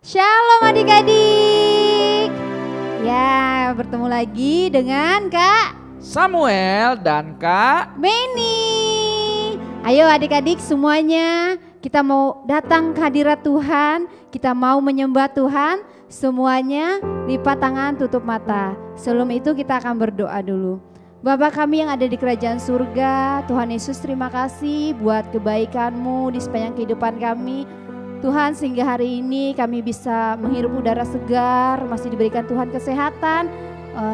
Shalom adik-adik. Ya, bertemu lagi dengan Kak Samuel dan Kak Meni. Ayo adik-adik semuanya, kita mau datang ke hadirat Tuhan, kita mau menyembah Tuhan. Semuanya lipat tangan, tutup mata. Sebelum itu kita akan berdoa dulu. Bapa kami yang ada di kerajaan surga, Tuhan Yesus terima kasih buat kebaikan-Mu di sepanjang kehidupan kami. Tuhan, sehingga hari ini kami bisa menghirup udara segar, masih diberikan Tuhan kesehatan.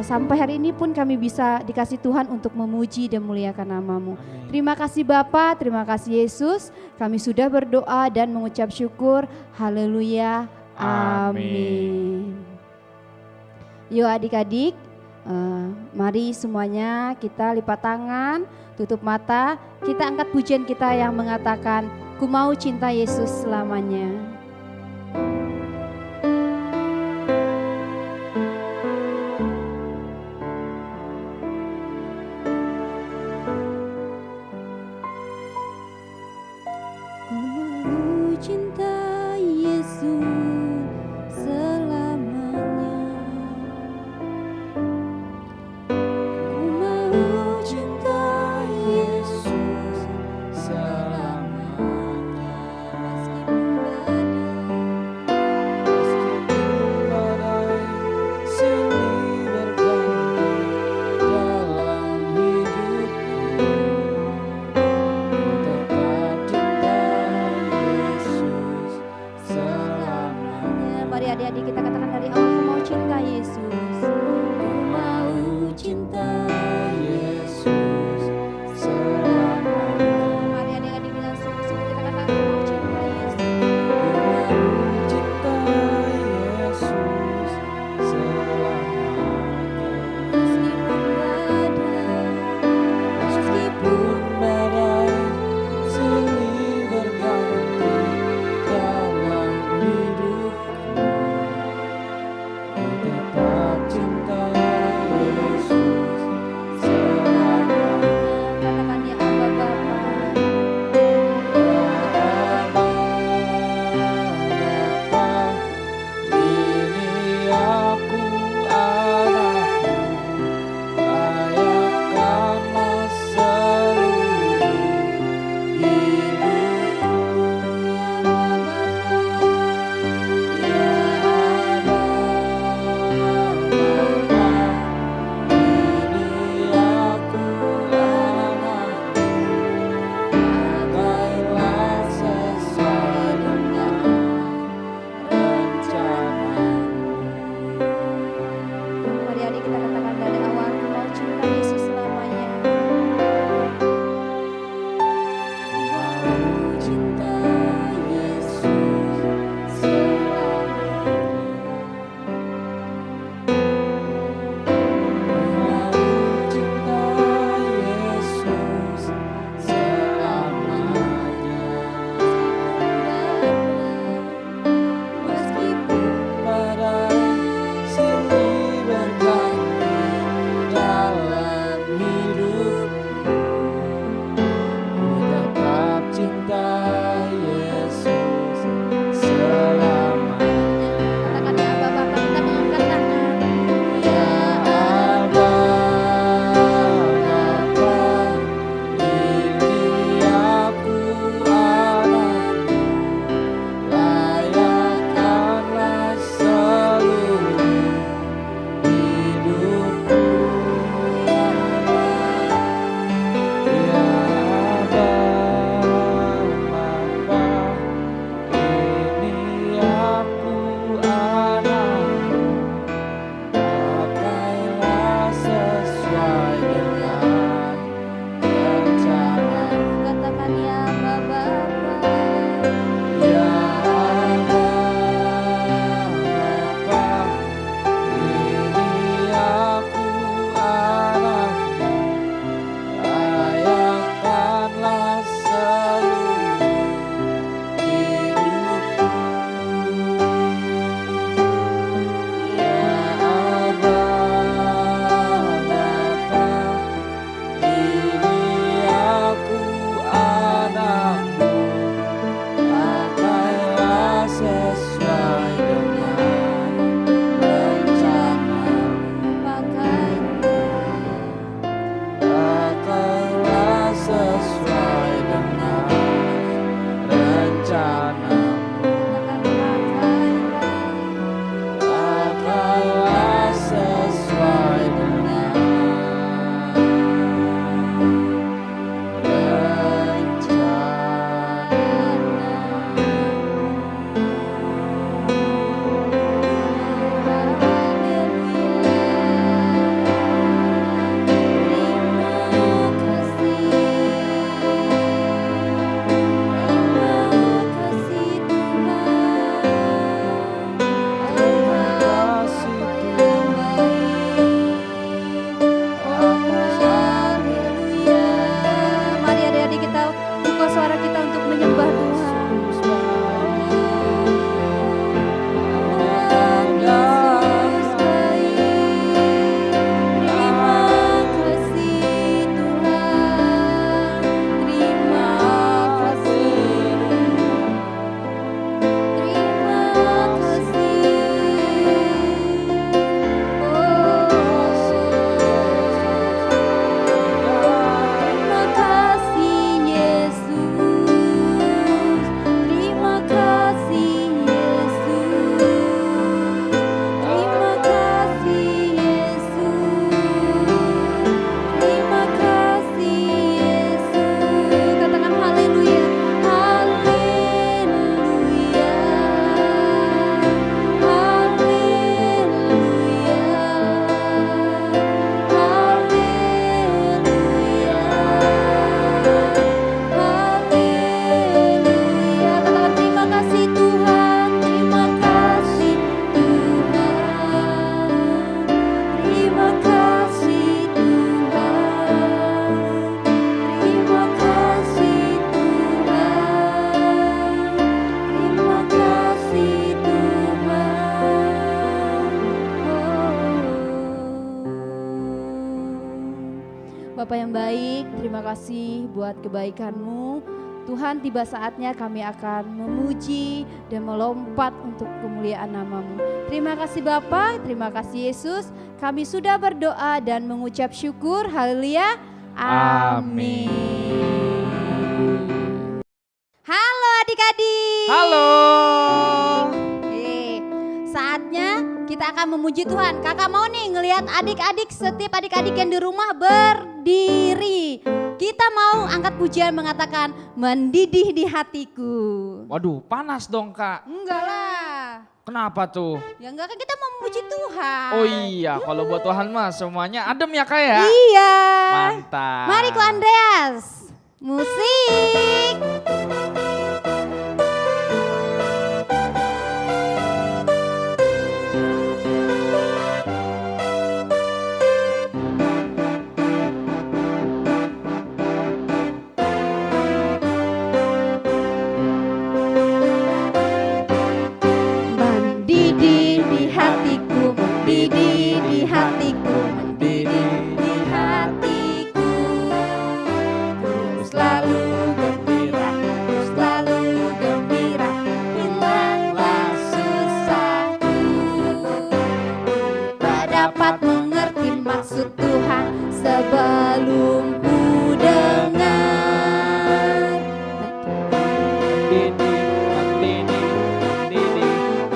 Sampai hari ini pun kami bisa dikasih Tuhan untuk memuji dan muliakan nama-Mu. Terima kasih Bapa, terima kasih Yesus. Kami sudah berdoa dan mengucap syukur. Haleluya. Amin. Yuk adik-adik, mari semuanya kita lipat tangan, tutup mata. Kita angkat pujian kita yang mengatakan, Ku mau cinta Yesus selamanya. Ku mau cinta Yesus selamanya. Ku mau cinta Yesus selamanya. Mari adik-adik kita katakan dari awal, ku mau cinta Yesus. Ku mau cinta Yesus selamanya. Mari adik-adik dengan sungguh-sungguh kita katakan, ku mau cinta Yesus. cinta Yesus selamanya. Meskipun badai Silih berganti dalam hidupku, Bapa yang baik, terima kasih buat kebaikan-Mu. Tuhan, tiba saatnya kami akan memuji dan melompat untuk kemuliaan nama-Mu. Terima kasih Bapa, terima kasih Yesus. Kami sudah berdoa dan mengucap syukur. Haleluya. Amin. Halo adik-adik. Halo. Saatnya kita akan memuji Tuhan. Kakak mau nih ngelihat adik-adik, setiap adik-adik yang di rumah berdiri. Kita mau angkat pujian mengatakan mendidih di hatiku. Waduh, panas dong Kak. Enggak lah. Kenapa tuh? Ya enggak kan, kita mau memuji Tuhan. Oh iya, kalau buat Tuhan mah semuanya adem ya Kak ya? Iya. Mantap. Mari Ko Andreas. Musik. Mendidih di hatiku, mendidih di hatiku, mendidih di hatiku. Ku selalu gembira, ku selalu gembira, hilanglah susahku. Tak dapat mengerti maksud Tuhan sebelum ku dengar.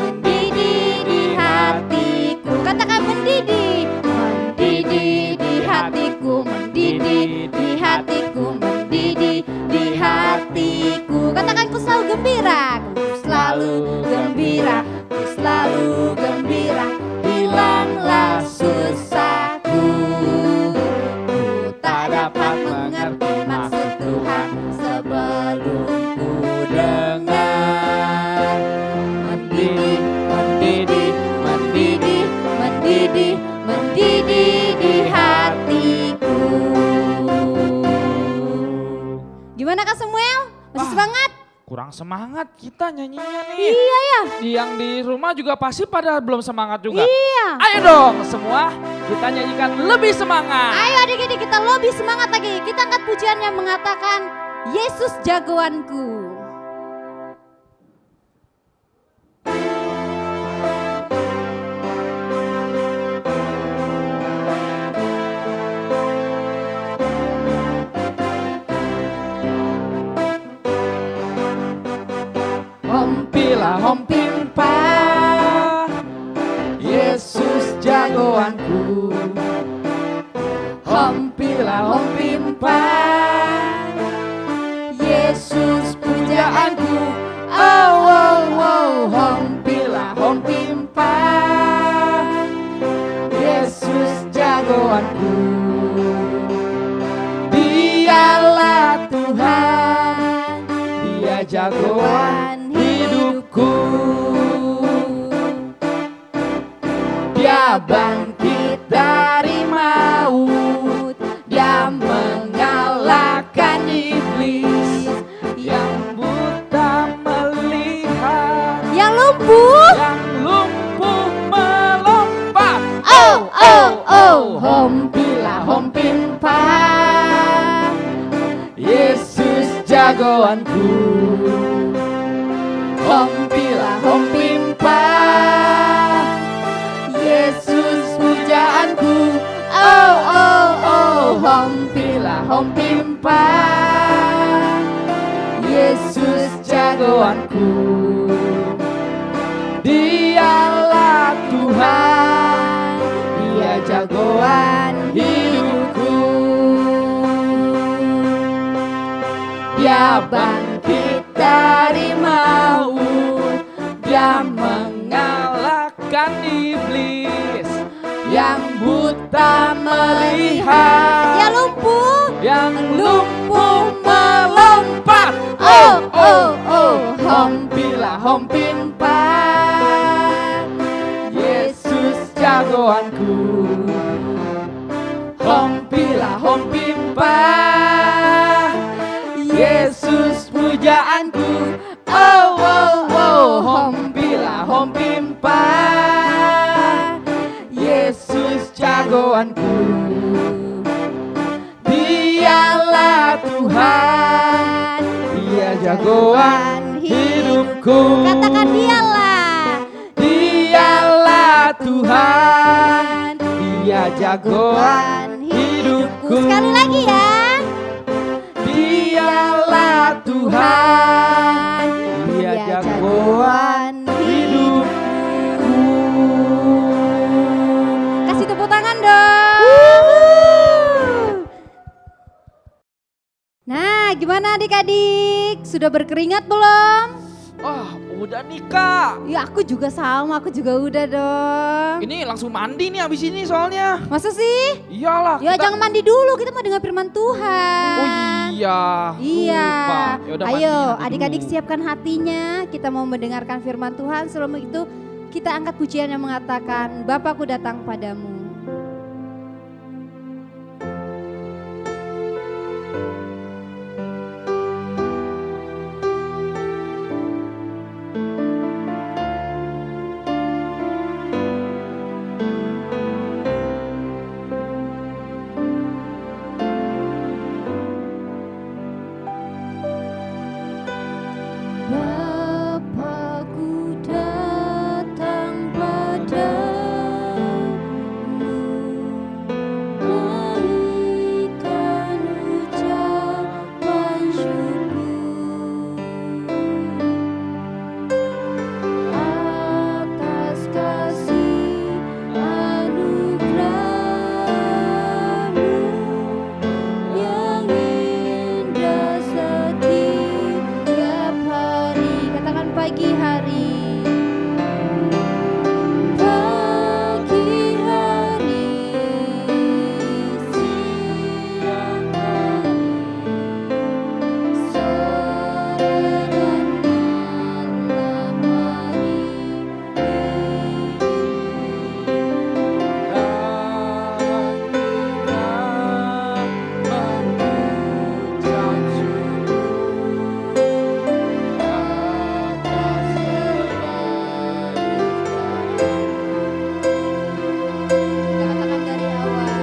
Mendidih di hatiku, katakan mendidih, mendidih di hatiku, mendidih di hatiku, mendidih di hatiku. Katakan ku selalu gembira, ku selalu gembira, ku selalu gembira, hilanglah susahku. Ku tak dapat mengerti maksud Tuhan sebelum ku dengar. Mendidih, mendidih, mendidih, mendidih, mendidih di hatiku. Gimana Kak Samuel? Masih semangat? Kurang semangat kita nyanyinya nih. Iya ya. Yang di rumah juga pasti pada belum semangat juga. Iya. Ayo dong semua kita nyanyikan lebih semangat. Ayo adik-adik, kita lebih semangat lagi. Kita angkat pujian yang mengatakan Yesus jagoanku. Hompilah hompimpa, Yesus jagoanku. Hompilah hompimpa, Yesus pujaanku. Oh, oh, oh, hompilah hompimpa, Yesus jagoanku. Dialah Tuhan, Dia jagoan hidupku. Dia bangkit dari maut, Dia mengalahkan iblis. Yang buta melihat, Yang lumpuh. yang lumpuh melompat. Oh, oh, oh, hompilah hompimpa, Yesus jagoanku. Hompilah hompimpa, Yesus pujaanku. Oh, oh, oh, hompilah hompimpa, Yesus jagoanku. Dialah Tuhan, Dia jagoan hidupku. Dia bangkit dari maut, Dia mengalahkan iblis. Yang buta melihat, yang lumpuh. yang lumpuh melompat. Oh, oh, oh, hompilah hompimpa, Yesus jagoanku. Hompilah hompimpa, Yesus pujaanku. Oh, oh, oh, hompilah hompimpa, Yesus jagoanku. Di Dialah Tuhan, Dia jagoan hidupku. Katakan dialah. Dialah Tuhan, Dia jagoan hidupku. Sekali lagi ya. Dialah Tuhan, Dia jagoan hidupku. Kasih tepuk tangan dong. Nah, gimana adik-adik? Sudah berkeringat belum? Oh, udah nih Kak. Ya aku juga sama, aku juga udah dong. Ini langsung mandi nih abis ini soalnya. Masa sih? Iyalah. Ya jangan mandi dulu, kita mau dengar firman Tuhan. Oh iya. Iya. Lupa. Yaudah, Ayo mandi adik-adik dulu. siapkan hatinya, kita mau mendengarkan firman Tuhan. Sebelum itu kita angkat pujian yang mengatakan, Bapakku datang padamu. Bapakku datang padamu, berikan ucapan syukur atas kasih anugerah-Mu yang indah setiap hari. Katakan pagi hari. Pagi hari, siang hari, sore dan malam hari. Kita katakan dari awal.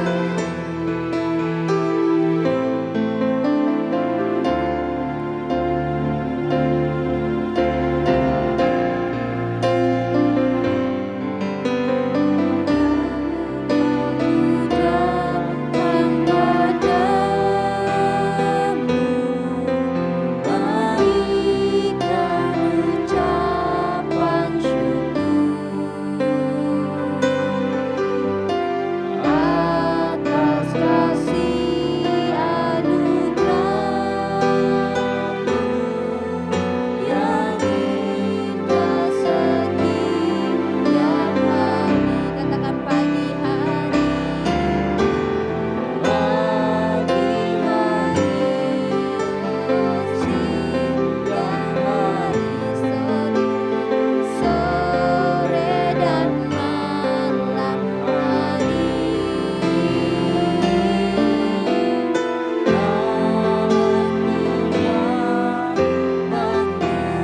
Datang padamu, berikan ucapan syukur atas kasih anugerah-Mu yang indah setiap hari. Katakan pagi hari. Pagi hari, siang hari, sore dan malam hari.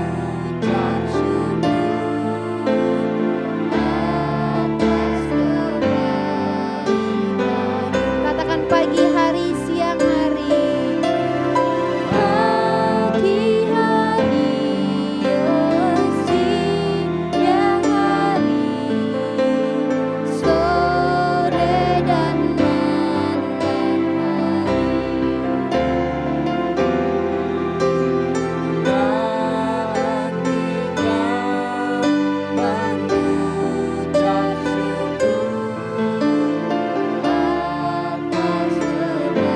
Mengucap syukur atas kebaikan. Katakan pagi hari, siang hari. Pagi hari, siang hari, sore dan malam hari. Mengucap syukur atas kebaikan.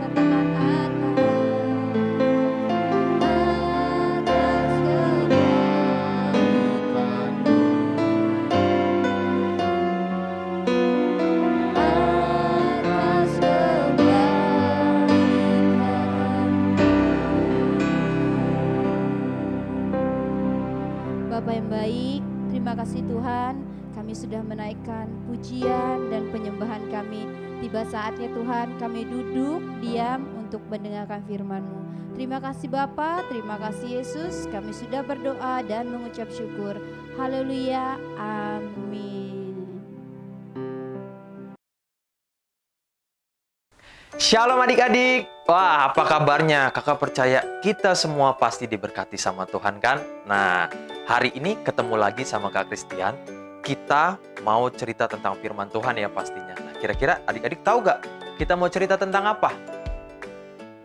Katakan atas kebaikan. Atas kebaikan. Bapa yang baik, terima kasih Tuhan, kami sudah menaikkan pujian dan penyembahan kami. Tiba saatnya Tuhan kami duduk diam untuk mendengarkan firman-Mu. Terima kasih Bapa, terima kasih Yesus, kami sudah berdoa dan mengucap syukur. Haleluya, amin. Shalom adik-adik. Wah, apa kabarnya? Kakak percaya kita semua pasti diberkati sama Tuhan kan? Nah, hari ini ketemu lagi sama Kak Christian. Kita mau cerita tentang firman Tuhan ya pastinya. Nah, kira-kira adik-adik tahu gak kita mau cerita tentang apa?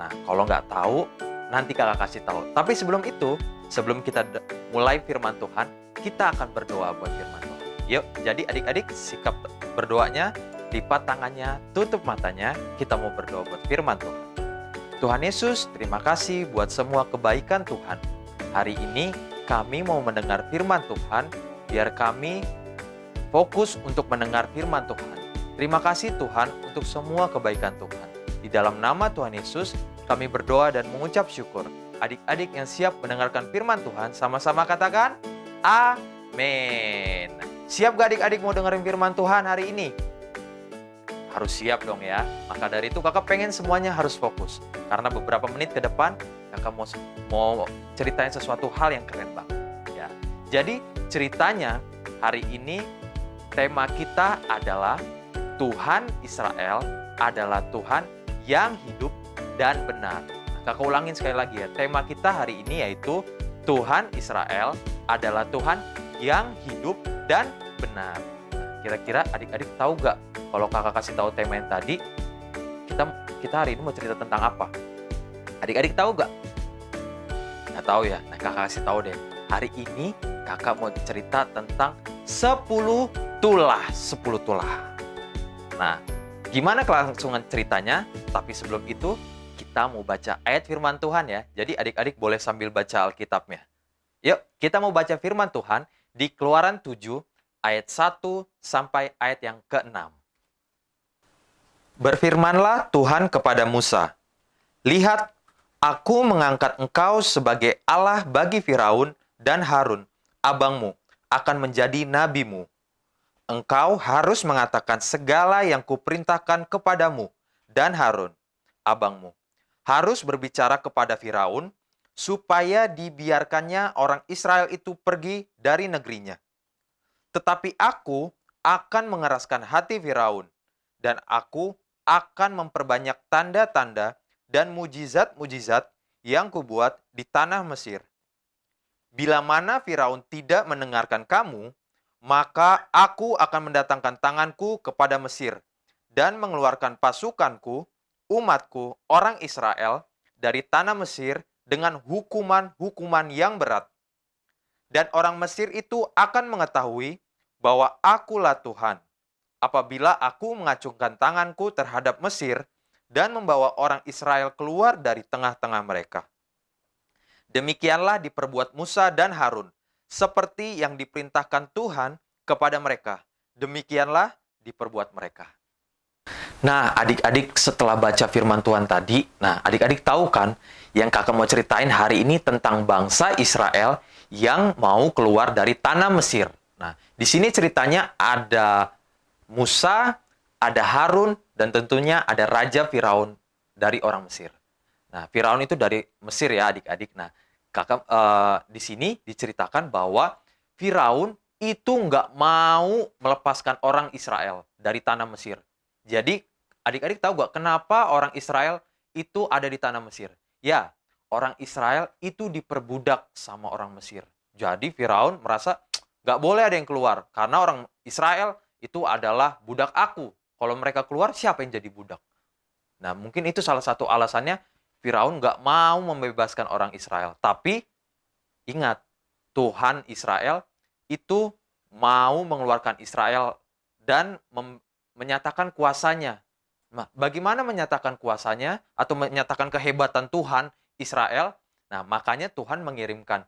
Nah, kalau nggak tahu, nanti kakak kasih tahu. Tapi sebelum itu, sebelum kita mulai firman Tuhan, kita akan berdoa buat firman Tuhan. Yuk, jadi adik-adik sikap berdoanya, lipat tangannya, tutup matanya, kita mau berdoa buat firman Tuhan. Tuhan Yesus, terima kasih buat semua kebaikan Tuhan. Hari ini kami mau mendengar firman Tuhan, biar kami fokus untuk mendengar firman Tuhan. Terima kasih Tuhan untuk semua kebaikan Tuhan. Di dalam nama Tuhan Yesus, kami berdoa dan mengucap syukur. Adik-adik yang siap mendengarkan firman Tuhan, sama-sama katakan, Amin. Siap gak adik-adik mau dengerin firman Tuhan hari ini? Harus siap dong ya. Maka dari itu kakak pengen semuanya harus fokus. Karena beberapa menit ke depan, kakak mau ceritain sesuatu hal yang keren banget. Ya. Jadi ceritanya hari ini tema kita adalah Tuhan Israel adalah Tuhan yang hidup dan benar. Nah, kakak ulangin sekali lagi ya. Tema kita hari ini yaitu Tuhan Israel adalah Tuhan yang hidup dan benar. Nah, kira-kira adik-adik tahu gak? Kalau kakak kasih tahu tema yang tadi, kita hari ini mau cerita tentang apa? Adik-adik tahu gak? Nggak tahu ya? Nah, kakak kasih tahu deh. Hari ini kakak mau cerita tentang 10 tulah. 10 tulah. Nah, gimana kelangsungan ceritanya? Tapi sebelum itu, kita mau baca ayat firman Tuhan ya. Jadi adik-adik boleh sambil baca Alkitabnya. Yuk, kita mau baca firman Tuhan di Keluaran 7 ayat 1 sampai ayat yang ke-6. Berfirmanlah Tuhan kepada Musa, "Lihat, aku mengangkat engkau sebagai Allah bagi Firaun dan Harun, abangmu, akan menjadi nabimu. Engkau harus mengatakan segala yang kuperintahkan kepadamu dan Harun, abangmu. Harus berbicara kepada Firaun, supaya dibiarkannya orang Israel itu pergi dari negerinya. Tetapi aku akan mengeraskan hati Firaun, dan aku akan memperbanyak tanda-tanda dan mujizat-mujizat yang kubuat di tanah Mesir. Bila mana Firaun tidak mendengarkan kamu, maka aku akan mendatangkan tanganku kepada Mesir dan mengeluarkan pasukanku, umatku, orang Israel, dari tanah Mesir dengan hukuman-hukuman yang berat. Dan orang Mesir itu akan mengetahui bahwa akulah Tuhan, apabila aku mengacungkan tanganku terhadap Mesir dan membawa orang Israel keluar dari tengah-tengah mereka. Demikianlah diperbuat Musa dan Harun, seperti yang diperintahkan Tuhan kepada mereka. Demikianlah diperbuat mereka." Nah, adik-adik setelah baca firman Tuhan tadi, nah adik-adik tahu kan yang kakak mau ceritain hari ini tentang bangsa Israel yang mau keluar dari tanah Mesir. Nah, di sini ceritanya ada Musa, ada Harun, dan tentunya ada Raja Firaun dari orang Mesir. Nah, Firaun itu dari Mesir ya adik-adik. Nah, kakak di sini diceritakan bahwa Firaun itu nggak mau melepaskan orang Israel dari tanah Mesir. Jadi, adik-adik tahu nggak kenapa orang Israel itu ada di tanah Mesir? Ya, orang Israel itu diperbudak sama orang Mesir. Jadi, Firaun merasa nggak boleh ada yang keluar karena orang Israel itu adalah budak aku. Kalau mereka keluar, siapa yang jadi budak? Nah, mungkin itu salah satu alasannya Firaun nggak mau membebaskan orang Israel. Tapi, ingat, Tuhan Israel itu mau mengeluarkan Israel dan menyatakan kuasanya. Nah, bagaimana menyatakan kuasanya atau menyatakan kehebatan Tuhan Israel? Nah, makanya Tuhan mengirimkan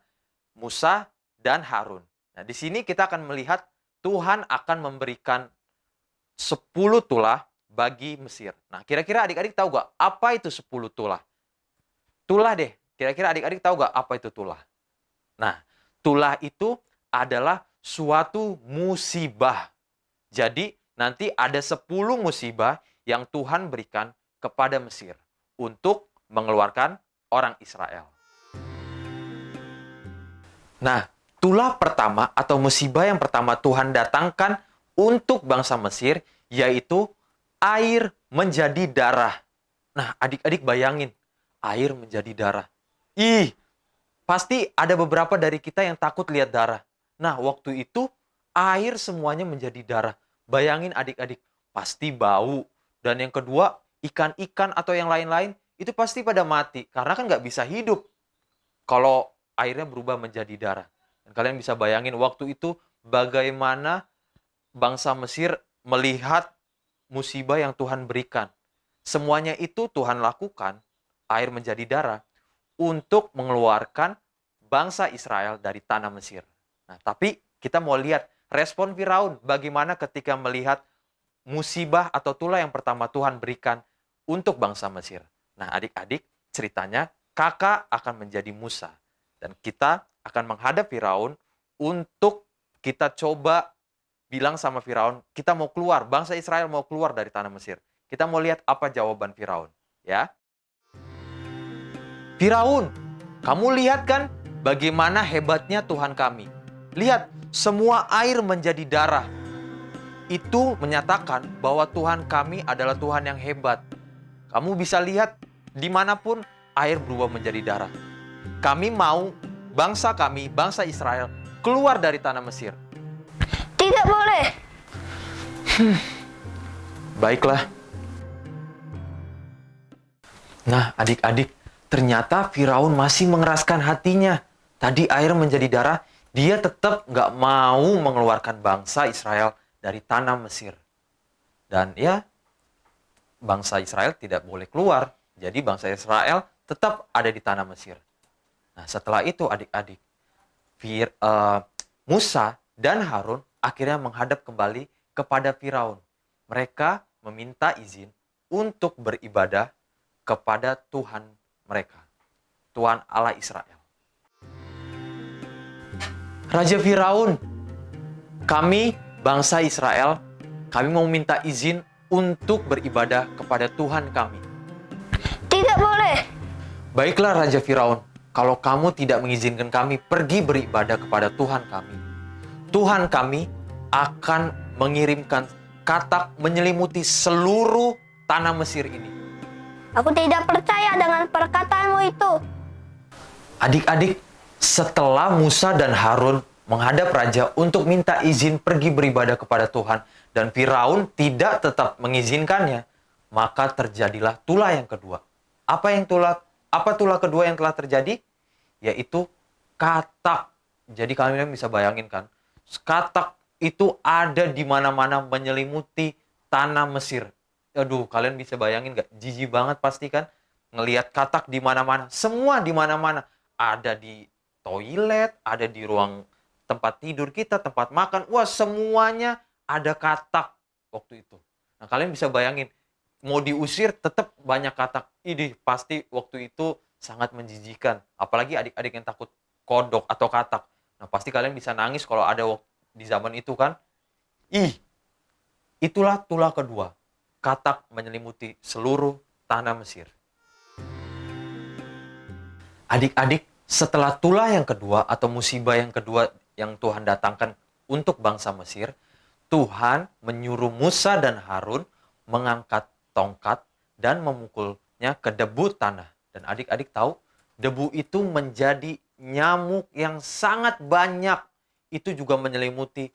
Musa dan Harun. Nah, di sini kita akan melihat Tuhan akan memberikan 10 tulah bagi Mesir. Nah, kira-kira adik-adik tahu gak apa itu 10 tulah? Tulah deh. Kira-kira adik-adik tahu gak apa itu tulah? Nah, tulah itu adalah suatu musibah. Jadi, nanti ada 10 musibah yang Tuhan berikan kepada Mesir untuk mengeluarkan orang Israel. Nah, tulah pertama atau musibah yang pertama Tuhan datangkan untuk bangsa Mesir, yaitu air menjadi darah. Nah, adik-adik bayangin, air menjadi darah. Ih, pasti ada beberapa dari kita yang takut lihat darah. Nah, waktu itu air semuanya menjadi darah. Bayangin adik-adik, pasti bau. Dan yang kedua, ikan-ikan atau yang lain-lain itu pasti pada mati. Karena kan nggak bisa hidup kalau airnya berubah menjadi darah. Dan kalian bisa bayangin waktu itu bagaimana bangsa Mesir melihat musibah yang Tuhan berikan. Semuanya itu Tuhan lakukan, air menjadi darah, untuk mengeluarkan bangsa Israel dari tanah Mesir. Nah, tapi kita mau lihat respon Firaun bagaimana ketika melihat musibah atau tulah yang pertama Tuhan berikan untuk bangsa Mesir. Nah, adik-adik, ceritanya kakak akan menjadi Musa. Dan kita akan menghadap Firaun untuk kita coba bilang sama Firaun, kita mau keluar, bangsa Israel mau keluar dari tanah Mesir. Kita mau lihat apa jawaban Firaun, ya. Firaun, kamu lihat kan bagaimana hebatnya Tuhan kami. Lihat, semua air menjadi darah. Itu menyatakan bahwa Tuhan kami adalah Tuhan yang hebat. Kamu bisa lihat dimanapun air berubah menjadi darah. Kami mau bangsa kami, bangsa Israel, keluar dari tanah Mesir. Tidak boleh. Baiklah. Nah, adik-adik, ternyata Firaun masih mengeraskan hatinya. Tadi air menjadi darah, dia tetap nggak mau mengeluarkan bangsa Israel dari tanah Mesir. Dan ya, bangsa Israel tidak boleh keluar. Jadi bangsa Israel tetap ada di tanah Mesir. Nah, setelah itu adik-adik, Musa dan Harun akhirnya menghadap kembali kepada Firaun. Mereka meminta izin untuk beribadah kepada Tuhan mereka, Tuhan Allah Israel. Raja Firaun, kami bangsa Israel, kami mau minta izin untuk beribadah kepada Tuhan kami. Tidak boleh. Baiklah Raja Firaun, kalau kamu tidak mengizinkan kami pergi beribadah kepada Tuhan kami akan mengirimkan katak menyelimuti seluruh tanah Mesir ini. Aku tidak percaya dengan perkataanmu itu. Adik-adik, setelah Musa dan Harun menghadap raja untuk minta izin pergi beribadah kepada Tuhan, dan Firaun tidak tetap mengizinkannya, maka terjadilah tulah yang kedua. Apa tulah kedua yang telah terjadi? Yaitu katak. Jadi kalian bisa bayangin kan, katak itu ada di mana-mana menyelimuti tanah Mesir. Aduh, kalian bisa bayangin nggak? Jijik banget pasti kan? Ngelihat katak di mana-mana. Semua di mana-mana. Ada di toilet, ada di ruang tempat tidur kita, tempat makan. Wah, semuanya ada katak waktu itu. Nah, kalian bisa bayangin, mau diusir tetap banyak katak. Ini pasti waktu itu sangat menjijikan. Apalagi adik-adik yang takut kodok atau katak. Nah, pasti kalian bisa nangis kalau ada di zaman itu kan. Itulah tulah kedua. Katak menyelimuti seluruh tanah Mesir. Adik-adik, setelah tulah yang kedua atau musibah yang kedua yang Tuhan datangkan untuk bangsa Mesir, Tuhan menyuruh Musa dan Harun mengangkat tongkat dan memukulnya ke debu tanah. Dan adik-adik tahu, debu itu menjadi nyamuk yang sangat banyak. Itu juga menyelimuti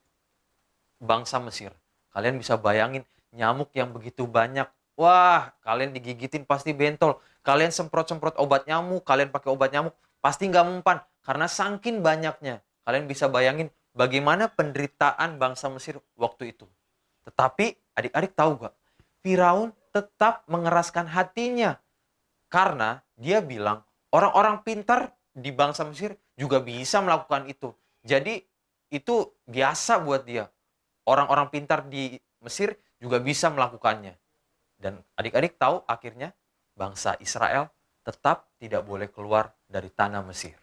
bangsa Mesir. Kalian bisa bayangin, nyamuk yang begitu banyak. Wah, kalian digigitin pasti bentol. Kalian semprot-semprot obat nyamuk, kalian pakai obat nyamuk, pasti nggak mempan. Karena saking banyaknya. Kalian bisa bayangin bagaimana penderitaan bangsa Mesir waktu itu. Tetapi adik-adik tahu gak? Firaun tetap mengeraskan hatinya. Karena dia bilang orang-orang pintar di bangsa Mesir juga bisa melakukan itu. Jadi itu biasa buat dia. Orang-orang pintar di Mesir juga bisa melakukannya. Dan adik-adik tahu akhirnya bangsa Israel tetap tidak boleh keluar dari tanah Mesir.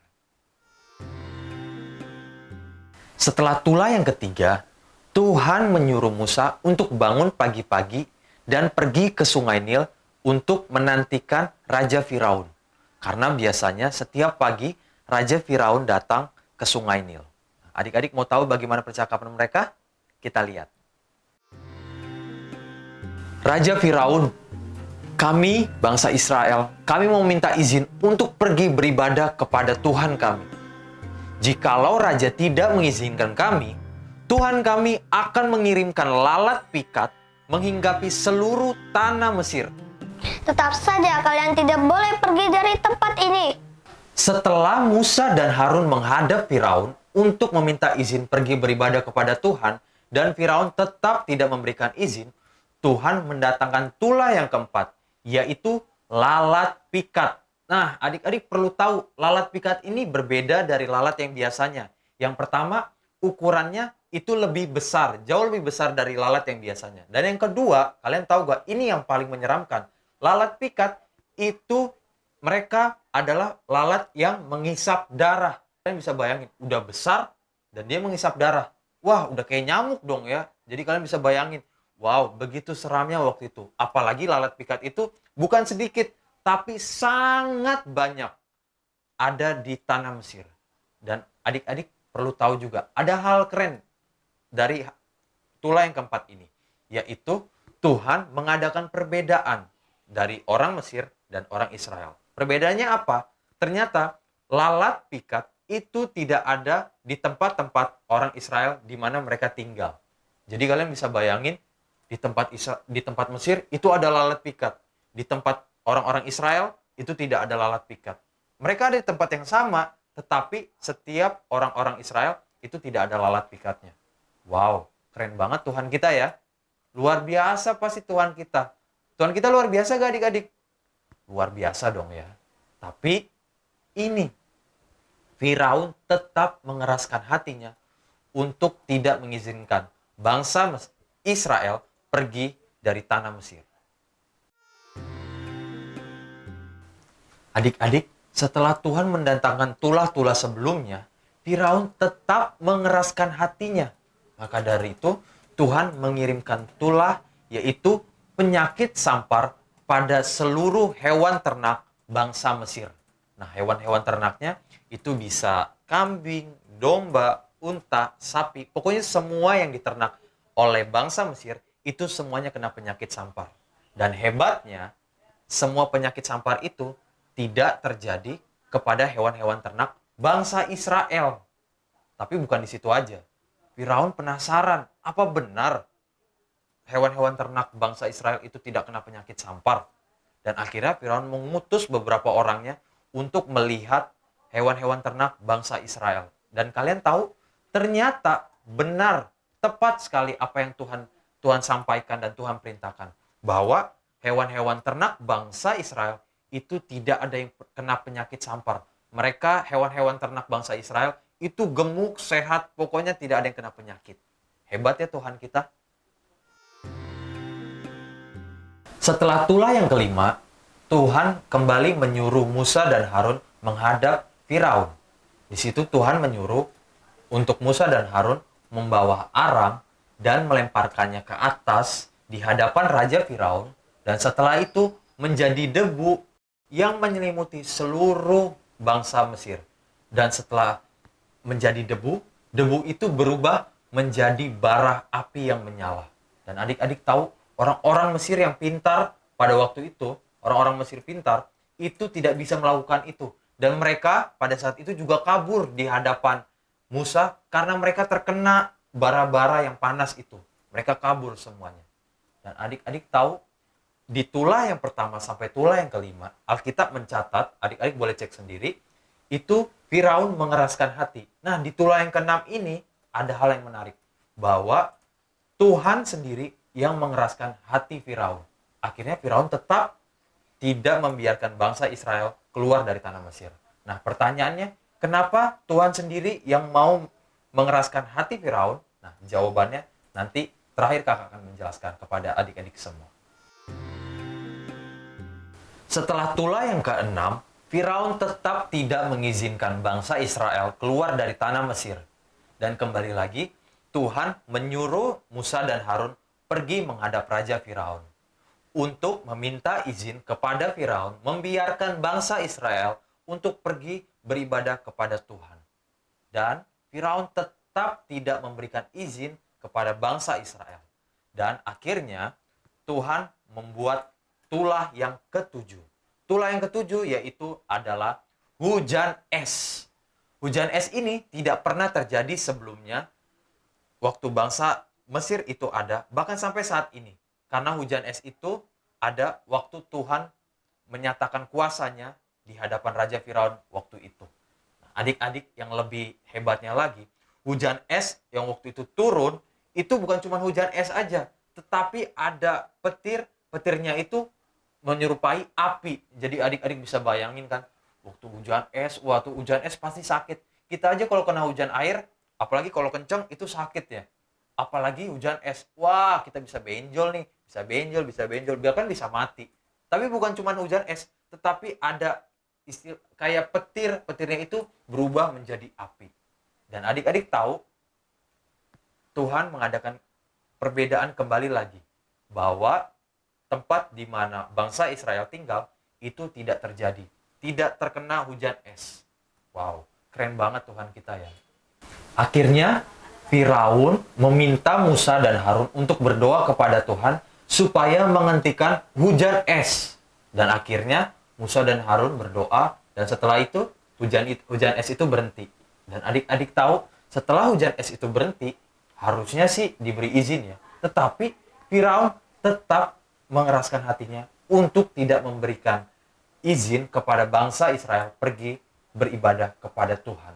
Setelah tulah yang ketiga, Tuhan menyuruh Musa untuk bangun pagi-pagi dan pergi ke Sungai Nil untuk menantikan Raja Firaun. Karena biasanya setiap pagi Raja Firaun datang ke Sungai Nil. Adik-adik mau tahu bagaimana percakapan mereka? Kita lihat. Raja Firaun, Kami, bangsa Israel, kami mau minta izin untuk pergi beribadah kepada Tuhan kami. Jikalau raja tidak mengizinkan kami, Tuhan kami akan mengirimkan lalat pikat menghinggapi seluruh tanah Mesir. Tetap saja kalian tidak boleh pergi dari tempat ini. Setelah Musa dan Harun menghadap Firaun untuk meminta izin pergi beribadah kepada Tuhan, dan Firaun tetap tidak memberikan izin, Tuhan mendatangkan tulah yang keempat, yaitu lalat pikat. Nah, adik-adik perlu tahu, lalat pikat ini berbeda dari lalat yang biasanya. Yang pertama, ukurannya itu lebih besar, jauh lebih besar dari lalat yang biasanya. Dan yang kedua, kalian tahu gak, ini yang paling menyeramkan. Lalat pikat itu mereka adalah lalat yang menghisap darah. Kalian bisa bayangin, udah besar dan dia menghisap darah. Wah, udah kayak nyamuk dong ya. Jadi kalian bisa bayangin, wow, begitu seramnya waktu itu. Apalagi lalat pikat itu bukan sedikit, tapi sangat banyak ada di tanah Mesir. Dan adik-adik perlu tahu juga, ada hal keren dari tulah yang keempat ini, yaitu Tuhan mengadakan perbedaan dari orang Mesir dan orang Israel. Perbedaannya apa? Ternyata lalat pikat itu tidak ada di tempat-tempat orang Israel di mana mereka tinggal. Jadi kalian bisa bayangin, di tempat Mesir itu ada lalat pikat. Di tempat orang-orang Israel itu tidak ada lalat pikat. Mereka ada di tempat yang sama, tetapi setiap orang-orang Israel itu tidak ada lalat pikatnya. Wow, keren banget Tuhan kita ya. Luar biasa pasti Tuhan kita. Tuhan kita luar biasa gak adik-adik? Luar biasa dong ya. Tapi ini, Firaun tetap mengeraskan hatinya untuk tidak mengizinkan bangsa Israel pergi dari tanah Mesir. Adik-adik, setelah Tuhan mendatangkan tulah-tulah sebelumnya, Firaun tetap mengeraskan hatinya. Maka dari itu, Tuhan mengirimkan tulah, yaitu penyakit sampar pada seluruh hewan ternak bangsa Mesir. Nah, hewan-hewan ternaknya itu bisa kambing, domba, unta, sapi. Pokoknya semua yang diternak oleh bangsa Mesir, itu semuanya kena penyakit sampar. Dan hebatnya, semua penyakit sampar itu tidak terjadi kepada hewan-hewan ternak bangsa Israel. Tapi bukan di situ aja. Firaun penasaran, apa benar hewan-hewan ternak bangsa Israel itu tidak kena penyakit sampar? Dan akhirnya Firaun mengutus beberapa orangnya untuk melihat hewan-hewan ternak bangsa Israel. Dan kalian tahu, ternyata benar, tepat sekali apa yang Tuhan sampaikan dan Tuhan perintahkan. Bahwa hewan-hewan ternak bangsa Israel itu tidak ada yang kena penyakit sampar. Mereka, hewan-hewan ternak bangsa Israel, itu gemuk, sehat, pokoknya tidak ada yang kena penyakit. Hebat ya Tuhan kita. Setelah tulah yang kelima, Tuhan kembali menyuruh Musa dan Harun menghadap Firaun. Di situ Tuhan menyuruh untuk Musa dan Harun membawa arang dan melemparkannya ke atas di hadapan Raja Firaun. Dan setelah itu menjadi debu yang menyelimuti seluruh bangsa Mesir. Dan setelah menjadi debu, debu itu berubah menjadi bara api yang menyala. Dan adik-adik tahu, orang-orang Mesir yang pintar pada waktu itu, orang-orang Mesir pintar, itu tidak bisa melakukan itu. Dan mereka pada saat itu juga kabur di hadapan Musa karena mereka terkena bara-bara yang panas itu. Mereka kabur semuanya. Dan adik-adik tahu, di tulah yang pertama sampai tulah yang kelima, Alkitab mencatat, adik-adik boleh cek sendiri, itu Firaun mengeraskan hati. Nah, di tulah yang keenam ini ada hal yang menarik. Bahwa Tuhan sendiri yang mengeraskan hati Firaun. Akhirnya Firaun tetap tidak membiarkan bangsa Israel keluar dari tanah Mesir. Nah, pertanyaannya, kenapa Tuhan sendiri yang mau mengeraskan hati Firaun? Nah, jawabannya nanti terakhir kakak akan menjelaskan kepada adik-adik semua. Setelah tulah yang keenam, Firaun tetap tidak mengizinkan bangsa Israel keluar dari tanah Mesir. Dan kembali lagi, Tuhan menyuruh Musa dan Harun pergi menghadap Raja Firaun untuk meminta izin kepada Firaun membiarkan bangsa Israel untuk pergi beribadah kepada Tuhan. Dan Firaun tetap tidak memberikan izin kepada bangsa Israel. Dan akhirnya Tuhan membuat tulah yang ketujuh. Tulah yang ketujuh yaitu adalah hujan es. Hujan es ini tidak pernah terjadi sebelumnya waktu bangsa Mesir itu ada, bahkan sampai saat ini. Karena hujan es itu ada waktu Tuhan menyatakan kuasanya di hadapan Raja Firaun waktu itu. Nah, adik-adik yang lebih hebatnya lagi, hujan es yang waktu itu turun, itu bukan cuma hujan es aja, tetapi ada petir, petirnya itu menyerupai api. Jadi adik-adik bisa bayangin kan, waktu hujan es, waktu hujan es pasti sakit. Kita aja kalau kena hujan air, apalagi kalau kenceng, itu sakit ya. Apalagi hujan es, wah kita bisa benjol nih, bisa benjol, bahkan bisa mati. Tapi bukan cuma hujan es, tetapi ada istilah kayak petir, petirnya itu berubah menjadi api. Dan adik-adik tahu, Tuhan mengadakan perbedaan kembali lagi, bahwa tempat di mana bangsa Israel tinggal itu tidak terjadi, tidak terkena hujan es. Wow, keren banget Tuhan kita ya. Akhirnya Firaun meminta Musa dan Harun untuk berdoa kepada Tuhan supaya menghentikan hujan es. Dan akhirnya Musa dan Harun berdoa, dan setelah itu hujan es itu berhenti. Dan adik-adik tahu, setelah hujan es itu berhenti, harusnya sih diberi izin ya. Tetapi Firaun tetap mengeraskan hatinya untuk tidak memberikan izin kepada bangsa Israel pergi beribadah kepada Tuhan.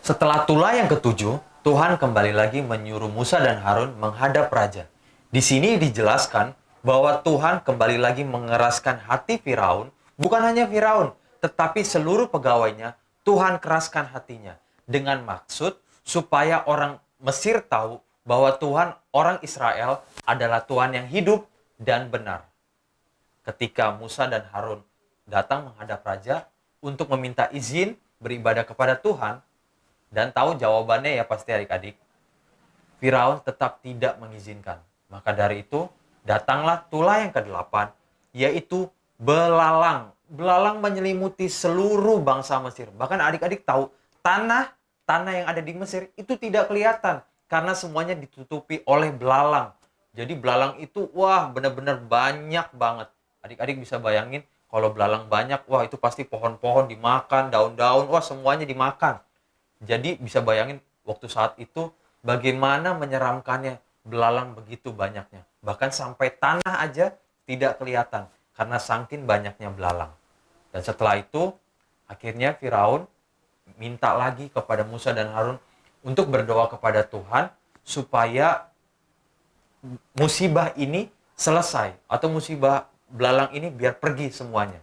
Setelah tulah yang ketujuh, Tuhan kembali lagi menyuruh Musa dan Harun menghadap raja. Di sini dijelaskan bahwa Tuhan kembali lagi mengeraskan hati Firaun, bukan hanya Firaun, tetapi seluruh pegawainya. Tuhan keraskan hatinya dengan maksud supaya orang Mesir tahu bahwa Tuhan orang Israel adalah Tuhan yang hidup dan benar. Ketika Musa dan Harun datang menghadap raja untuk meminta izin beribadah kepada Tuhan, dan tahu jawabannya ya pasti adik-adik, Firaun tetap tidak mengizinkan. Maka dari itu, datanglah tulah yang ke-8, yaitu belalang. Belalang menyelimuti seluruh bangsa Mesir. Bahkan adik-adik tahu, tanah yang ada di Mesir itu tidak kelihatan, karena semuanya ditutupi oleh belalang. Jadi belalang itu, wah benar-benar banyak banget. Adik-adik bisa bayangin, kalau belalang banyak, wah itu pasti pohon-pohon dimakan, daun-daun, wah semuanya dimakan. Jadi bisa bayangin waktu saat itu, bagaimana menyeramkannya belalang begitu banyaknya. Bahkan sampai tanah aja tidak kelihatan, karena saking banyaknya belalang. Dan setelah itu, akhirnya Firaun minta lagi kepada Musa dan Harun untuk berdoa kepada Tuhan supaya musibah ini selesai, atau musibah belalang ini biar pergi semuanya.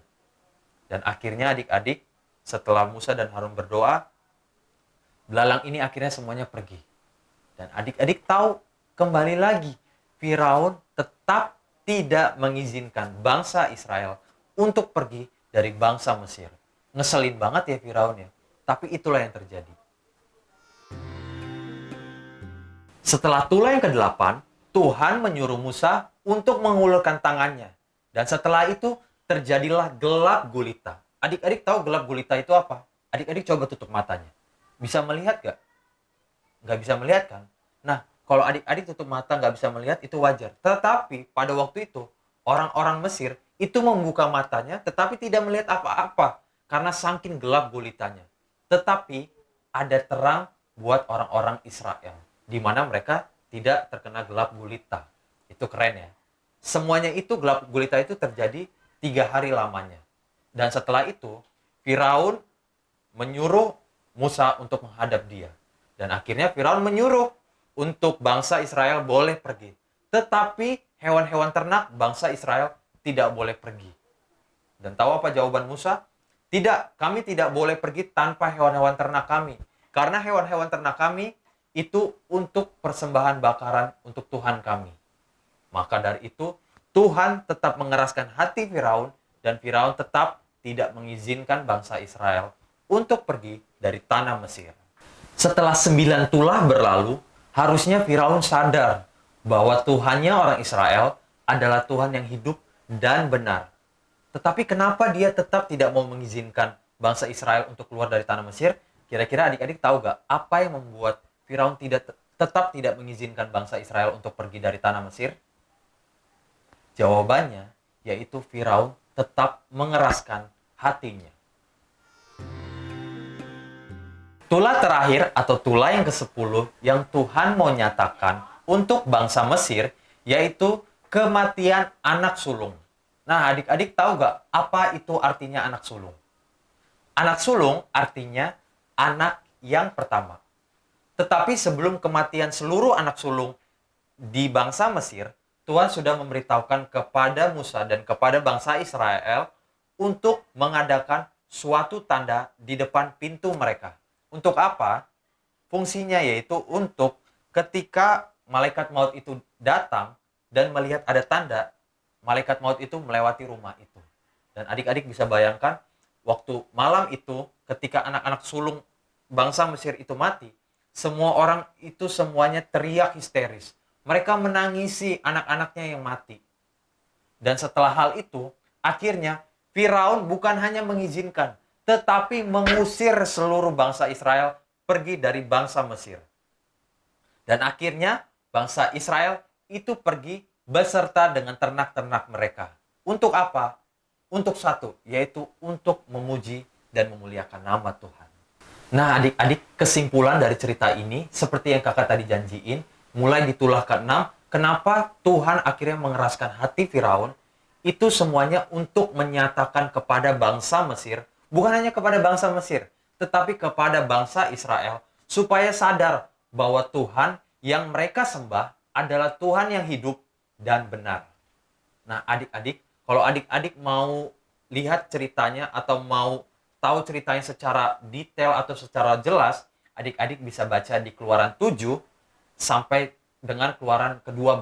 Dan akhirnya adik-adik, setelah Musa dan Harun berdoa, belalang ini akhirnya semuanya pergi. Dan adik-adik tahu, kembali lagi, Firaun tetap tidak mengizinkan bangsa Israel untuk pergi dari bangsa Mesir. Ngeselin banget ya Firaun ya. Tapi itulah yang terjadi. Setelah tulah yang ke-8, Tuhan menyuruh Musa untuk mengulurkan tangannya. Dan setelah itu terjadilah gelap gulita. Adik-adik tahu gelap gulita itu apa? Adik-adik coba tutup matanya. Bisa melihat gak? Nggak bisa melihat kan? Nah, kalau adik-adik tutup mata nggak bisa melihat itu wajar. Tetapi pada waktu itu, orang-orang Mesir itu membuka matanya tetapi tidak melihat apa-apa. Karena saking gelap gulitanya. Tetapi ada terang buat orang-orang Israel, di mana mereka tidak terkena gelap gulita. Itu keren ya. Semuanya itu, gelap gulita itu terjadi 3 hari lamanya. Dan setelah itu, Firaun menyuruh Musa untuk menghadap dia. Dan akhirnya Firaun menyuruh untuk bangsa Israel boleh pergi. Tetapi hewan-hewan ternak bangsa Israel tidak boleh pergi. Dan tahu apa jawaban Musa? Tidak, kami tidak boleh pergi tanpa hewan-hewan ternak kami. Karena hewan-hewan ternak kami itu untuk persembahan bakaran untuk Tuhan kami. Maka dari itu, Tuhan tetap mengeraskan hati Firaun, dan Firaun tetap tidak mengizinkan bangsa Israel untuk pergi dari tanah Mesir. Setelah 9 tulah berlalu, harusnya Firaun sadar bahwa Tuhannya orang Israel adalah Tuhan yang hidup dan benar. Tetapi kenapa dia tetap tidak mau mengizinkan bangsa Israel untuk keluar dari tanah Mesir? Kira-kira adik-adik tahu gak apa yang membuat Firaun tetap tidak mengizinkan bangsa Israel untuk pergi dari tanah Mesir? Jawabannya yaitu Firaun tetap mengeraskan hatinya. Tulah terakhir atau tulah yang ke-10 yang Tuhan mau nyatakan untuk bangsa Mesir yaitu kematian anak sulung. Nah, adik-adik tahu gak apa itu artinya anak sulung? Anak sulung artinya anak yang pertama. Tetapi sebelum kematian seluruh anak sulung di bangsa Mesir, Tuhan sudah memberitahukan kepada Musa dan kepada bangsa Israel untuk mengadakan suatu tanda di depan pintu mereka. Untuk apa? Fungsinya yaitu untuk ketika malaikat maut itu datang dan melihat ada tanda, malaikat maut itu melewati rumah itu. Dan adik-adik bisa bayangkan, waktu malam itu ketika anak-anak sulung bangsa Mesir itu mati, semua orang itu semuanya teriak histeris. Mereka menangisi anak-anaknya yang mati. Dan setelah hal itu, akhirnya Firaun bukan hanya mengizinkan, tetapi mengusir seluruh bangsa Israel pergi dari bangsa Mesir. Dan akhirnya bangsa Israel itu pergi beserta dengan ternak-ternak mereka. Untuk apa? Untuk satu, yaitu untuk memuji dan memuliakan nama Tuhan. Nah, adik-adik, kesimpulan dari cerita ini, seperti yang kakak tadi janjiin, mulai di tulah ke-6, kenapa Tuhan akhirnya mengeraskan hati Firaun, itu semuanya untuk menyatakan kepada bangsa Mesir, bukan hanya kepada bangsa Mesir, tetapi kepada bangsa Israel, supaya sadar bahwa Tuhan yang mereka sembah adalah Tuhan yang hidup dan benar. Nah, adik-adik, kalau adik-adik mau lihat ceritanya atau mau tahu ceritanya secara detail atau secara jelas, adik-adik bisa baca di Keluaran 7 sampai dengan Keluaran ke-12.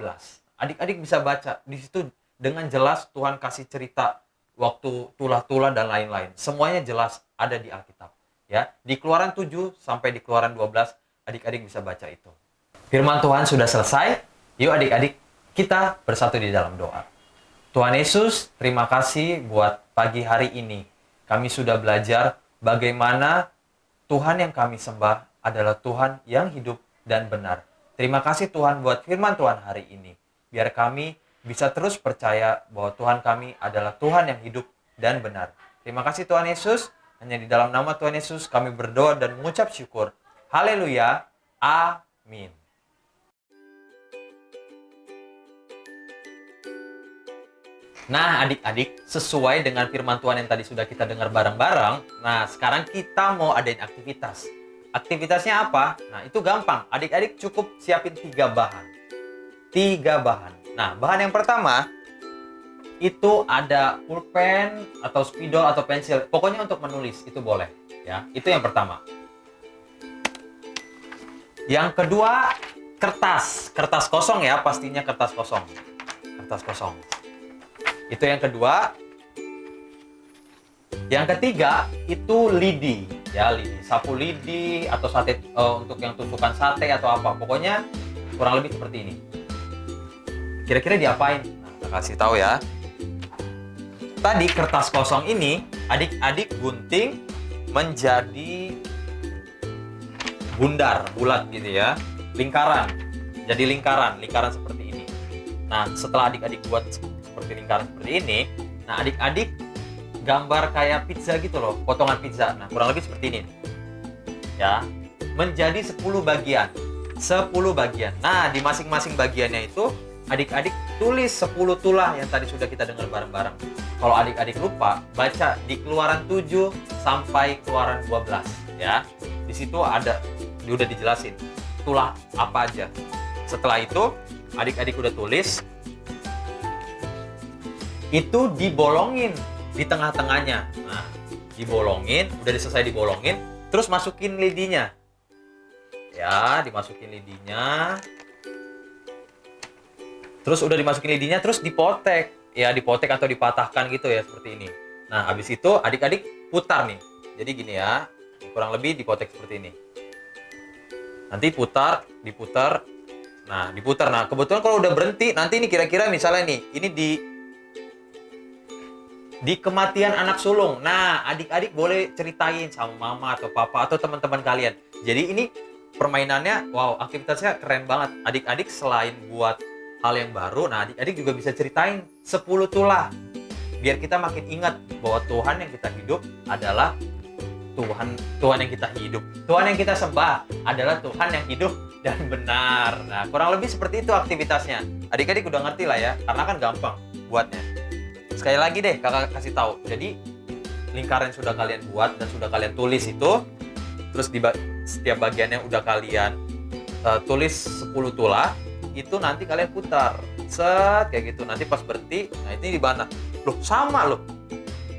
Adik-adik bisa baca di situ dengan jelas Tuhan kasih cerita waktu tulah-tulah dan lain-lain. Semuanya jelas ada di Alkitab. Ya, di Keluaran 7 sampai di Keluaran 12, adik-adik bisa baca itu. Firman Tuhan sudah selesai. Yuk adik-adik, kita bersatu di dalam doa. Tuhan Yesus, terima kasih buat pagi hari ini. Kami sudah belajar bagaimana Tuhan yang kami sembah adalah Tuhan yang hidup dan benar. Terima kasih Tuhan buat firman Tuhan hari ini. Biar kami bisa terus percaya bahwa Tuhan kami adalah Tuhan yang hidup dan benar. Terima kasih Tuhan Yesus. Hanya di dalam nama Tuhan Yesus kami berdoa dan mengucap syukur. Haleluya. Amin. Nah, adik-adik, sesuai dengan firman Tuhan yang tadi sudah kita dengar bareng-bareng, nah sekarang kita mau adain aktivitas. Aktivitasnya apa? Nah, itu gampang. Adik-adik cukup siapin 3 bahan. 3 bahan. Nah, bahan yang pertama, itu ada pulpen atau spidol atau pensil. Pokoknya untuk menulis, itu boleh. Ya, itu yang pertama. Yang kedua, kertas. Kertas kosong ya, pastinya kertas kosong. Kertas kosong. Itu yang kedua. Yang ketiga itu lidi, ya lidi, sapu lidi atau sate untuk yang tusukan sate atau apa. Pokoknya kurang lebih seperti ini. Kira-kira diapain? Nah, saya kasih tahu ya. Tadi kertas kosong ini adik-adik gunting menjadi bundar, bulat gitu ya, lingkaran. Jadi lingkaran seperti ini. Nah, setelah adik-adik buat seperti lingkaran seperti ini, nah adik-adik gambar kayak pizza gitu loh, potongan pizza. Nah, kurang lebih seperti ini. Ya, menjadi 10 bagian. 10 bagian. Nah, di masing-masing bagiannya itu adik-adik tulis 10 tulah yang tadi sudah kita dengar bareng-bareng. Kalau adik-adik lupa, baca di Keluaran 7 sampai Keluaran 12 ya. Di situ ada udah dijelasin tulah apa aja. Setelah itu, adik-adik udah tulis, itu dibolongin di tengah-tengahnya. Nah, dibolongin, udah selesai dibolongin, terus masukin lidinya. Ya, dimasukin lidinya. Terus udah dimasukin lidinya, terus dipotek. Ya, dipotek atau dipatahkan gitu ya, seperti ini. Nah, habis itu adik-adik putar nih. Jadi gini ya, kurang lebih dipotek seperti ini. Nanti putar, diputar. Nah, diputar. Nah, kebetulan kalau udah berhenti, nanti ini kira-kira misalnya nih, ini di kematian anak sulung. Nah, adik-adik boleh ceritain sama mama atau papa atau teman-teman kalian. Jadi ini permainannya, wow, aktivitasnya keren banget. Adik-adik selain buat hal yang baru. Nah, adik-adik juga bisa ceritain 10 tulah. Biar kita makin ingat bahwa Tuhan yang kita hidup adalah Tuhan yang kita hidup. Tuhan yang kita sembah adalah Tuhan yang hidup dan benar. Nah, kurang lebih seperti itu aktivitasnya. Adik-adik udah ngerti lah ya, karena kan gampang buatnya. Sekali lagi deh, kakak kasih tahu. Jadi, lingkaran yang sudah kalian buat dan sudah kalian tulis itu, terus di setiap bagiannya udah kalian tulis 10 tulah, itu nanti kalian putar. Set, kayak gitu. Nanti pas berhenti, nah ini di mana? Loh, sama loh.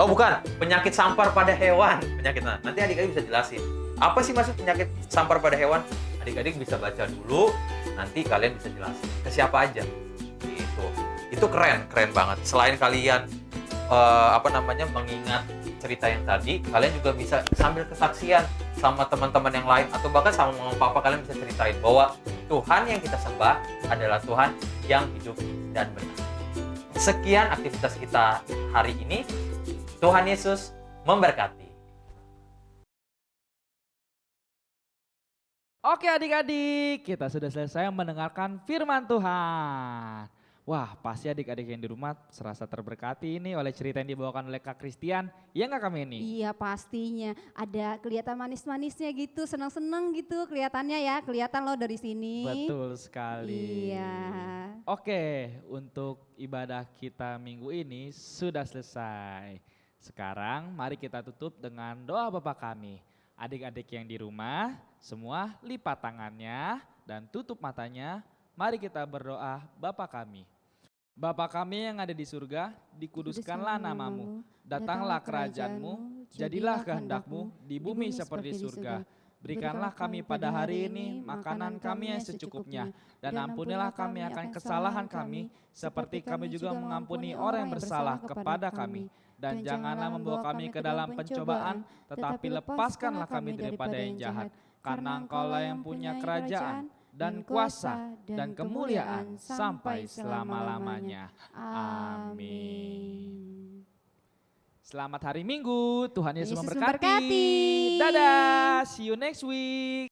Oh bukan, penyakit sampar pada hewan. Penyakitnya. Nanti adik-adik bisa jelasin. Apa sih maksud penyakit sampar pada hewan? Adik-adik bisa baca dulu, nanti kalian bisa jelasin. Ke siapa aja. Gitu. Itu keren banget. Selain kalian mengingat cerita yang tadi, kalian juga bisa sambil kesaksian sama teman-teman yang lain atau bahkan sama mama papa, kalian bisa ceritain bahwa Tuhan yang kita sembah adalah Tuhan yang hidup dan benar. Sekian aktivitas kita hari ini. Tuhan Yesus memberkati. Oke adik-adik, kita sudah selesai mendengarkan firman Tuhan. Wah, pasti adik-adik yang di rumah serasa terberkati ini oleh cerita yang dibawakan oleh Kak Christian. Iya nggak Kak Meni? Iya pastinya, ada kelihatan manis-manisnya gitu, senang-senang gitu kelihatannya ya, kelihatan loh dari sini. Betul sekali. Iya. Oke, untuk ibadah kita minggu ini sudah selesai. Sekarang mari kita tutup dengan doa Bapa kami. Adik-adik yang di rumah semua lipat tangannya dan tutup matanya. Mari kita berdoa Bapa kami. Bapa kami yang ada di surga, dikuduskanlah namamu. Datanglah kerajaanmu, jadilah kehendak-mu di bumi seperti di surga. Berikanlah kami pada hari ini makanan kami yang secukupnya. Dan ampunilah kami akan kesalahan kami, seperti kami juga mengampuni orang yang bersalah kepada kami. Dan janganlah membawa kami ke dalam pencobaan, tetapi lepaskanlah kami daripada yang jahat. Karena Engkaulah yang punya kerajaan, dan kuasa, dan kemuliaan sampai selama-lamanya. Amin. Selamat hari Minggu, Tuhan Yesus memberkati. Dadah, see you next week.